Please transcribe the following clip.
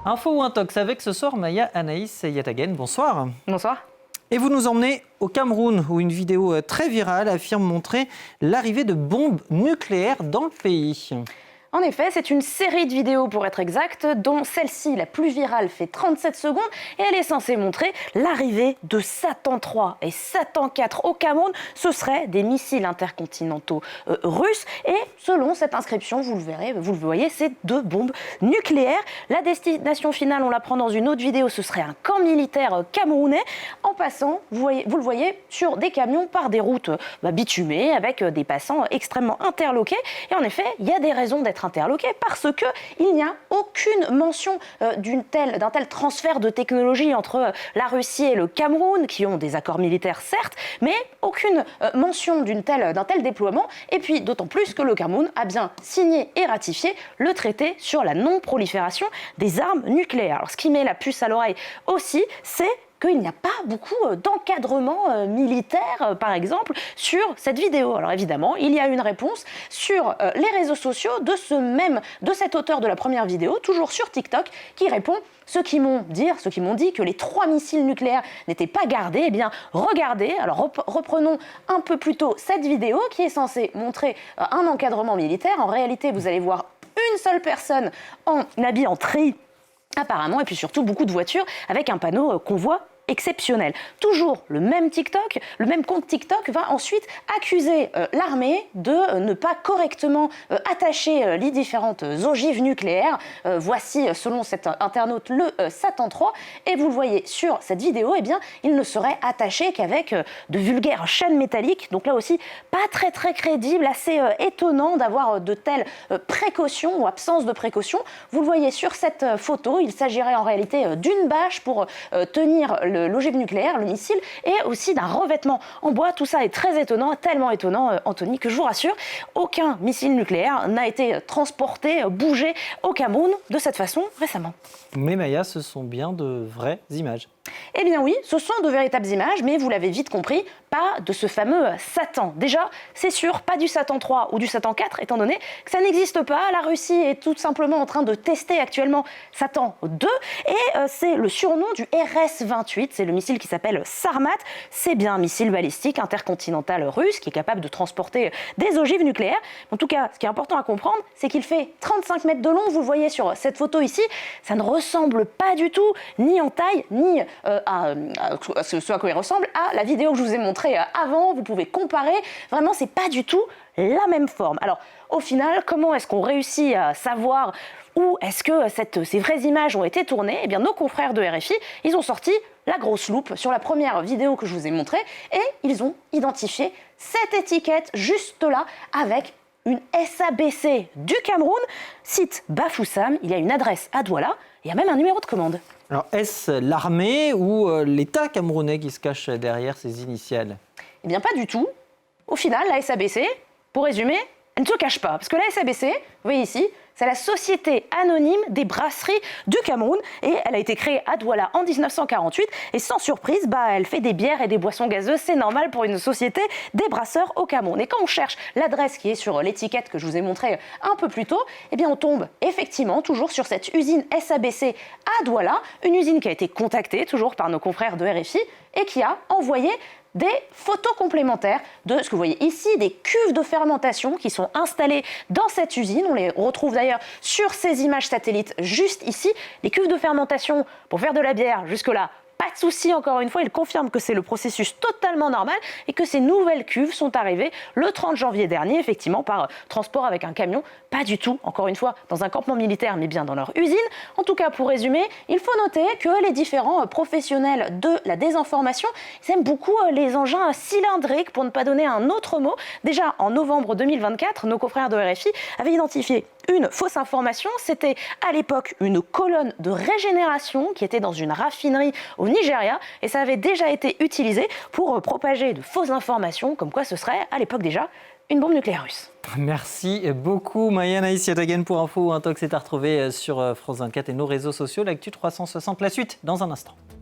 Info ou Intox avec ce soir Maya Anaïs Yatagen. Bonsoir. Bonsoir. Et vous nous emmenez au Cameroun où une vidéo très virale affirme montrer l'arrivée de bombes nucléaires dans le pays. En effet, c'est une série de vidéos pour être exact, dont celle-ci, la plus virale, fait 37 secondes et elle est censée montrer l'arrivée de Satan 3 et Satan 4 au Cameroun. Ce seraient des missiles intercontinentaux russes et selon cette inscription, vous le verrez, vous le voyez, c'est deux bombes nucléaires. La destination finale, on l'apprend dans une autre vidéo, ce serait un camp militaire camerounais. En passant, vous le voyez, sur des camions par des routes bitumées avec des passants extrêmement interloqués. Et en effet, il y a des raisons d'être interloqués parce qu'il n'y a aucune mention d'un tel transfert de technologie entre la Russie et le Cameroun, qui ont des accords militaires certes, mais aucune mention d'un tel déploiement. Et puis d'autant plus que le Cameroun a bien signé et ratifié le traité sur la non-prolifération des armes nucléaires. Alors, ce qui met la puce à l'oreille aussi, c'est qu'il n'y a pas beaucoup d'encadrement militaire, par exemple, sur cette vidéo. Alors évidemment, il y a une réponse sur les réseaux sociaux de cet auteur de la première vidéo, toujours sur TikTok, qui répond « Ceux qui m'ont dit que les 3 missiles nucléaires n'étaient pas gardés, eh bien, regardez ». Alors reprenons un peu plus tôt cette vidéo qui est censée montrer un encadrement militaire. En réalité, vous allez voir une seule personne en habit en tri, apparemment, et puis surtout beaucoup de voitures avec un panneau convoi exceptionnel. Toujours le même compte TikTok va ensuite accuser l'armée de ne pas correctement attacher les différentes ogives nucléaires. Voici, selon cet internaute, le Satan 3. Et vous le voyez sur cette vidéo, eh bien, il ne serait attaché qu'avec de vulgaires chaînes métalliques. Donc là aussi, pas très crédible, assez étonnant d'avoir de telles précautions ou absence de précautions. Vous le voyez sur cette photo, il s'agirait en réalité d'une bâche pour tenir l'ogive nucléaire, le missile, et aussi d'un revêtement en bois. Tout ça est très étonnant, tellement étonnant, Anthony, que je vous rassure, aucun missile nucléaire n'a été transporté, bougé au Cameroun de cette façon récemment. Mais Maya, ce sont bien de vraies images. Eh bien oui, ce sont de véritables images, mais vous l'avez vite compris, pas de ce fameux Satan. Déjà, c'est sûr, pas du Satan 3 ou du Satan 4, étant donné que ça n'existe pas. La Russie est tout simplement en train de tester actuellement Satan 2, et c'est le surnom du RS-28, c'est le missile qui s'appelle Sarmat. C'est bien un missile balistique intercontinental russe qui est capable de transporter des ogives nucléaires. En tout cas, ce qui est important à comprendre, c'est qu'il fait 35 mètres de long, vous le voyez sur cette photo ici. Ça ne ressemble pas du tout, ni en taille, ni à ce à quoi il ressemble, à la vidéo que je vous ai montrée avant. Vous pouvez comparer. Vraiment, c'est pas du tout la même forme. Alors, au final, comment est-ce qu'on réussit à savoir où est-ce que ces vraies images ont été tournées? Eh bien, nos confrères de RFI, ils ont sorti la grosse loupe sur la première vidéo que je vous ai montrée et ils ont identifié cette étiquette juste là avec une SABC du Cameroun, site Bafoussam. Il y a une adresse à Douala. Il y a même un numéro de commande. Alors, est-ce l'armée ou l'État camerounais qui se cache derrière ces initiales? Eh bien, pas du tout. Au final, la SABC, pour résumer, elle ne se cache pas. Parce que la SABC, vous voyez ici, c'est la Société Anonyme des Brasseries du Cameroun. Et elle a été créée à Douala en 1948. Et sans surprise, elle fait des bières et des boissons gazeuses. C'est normal pour une société des brasseurs au Cameroun. Et quand on cherche l'adresse qui est sur l'étiquette que je vous ai montrée un peu plus tôt, eh bien on tombe effectivement toujours sur cette usine SABC à Douala. Une usine qui a été contactée toujours par nos confrères de RFI et qui a envoyé des photos complémentaires de ce que vous voyez ici, des cuves de fermentation qui sont installées dans cette usine. On les retrouve d'ailleurs sur ces images satellites juste ici. Les cuves de fermentation pour faire de la bière, jusque-là, pas de souci, encore une fois, il confirme que c'est le processus totalement normal et que ces nouvelles cuves sont arrivées le 30 janvier dernier, effectivement, par transport avec un camion. Pas du tout, encore une fois, dans un campement militaire, mais bien dans leur usine. En tout cas, pour résumer, il faut noter que les différents professionnels de la désinformation, ils aiment beaucoup les engins cylindriques, pour ne pas donner un autre mot. Déjà, en novembre 2024, nos confrères de RFI avaient identifié une fausse information. C'était à l'époque une colonne de régénération qui était dans une raffinerie au Nigeria et ça avait déjà été utilisé pour propager de fausses informations comme quoi ce serait à l'époque déjà une bombe nucléaire russe. Merci beaucoup Maya Anaïs Yatagen pour Info ou Intox. C'est à retrouver sur France 24 et nos réseaux sociaux. L'actu 360, la suite dans un instant.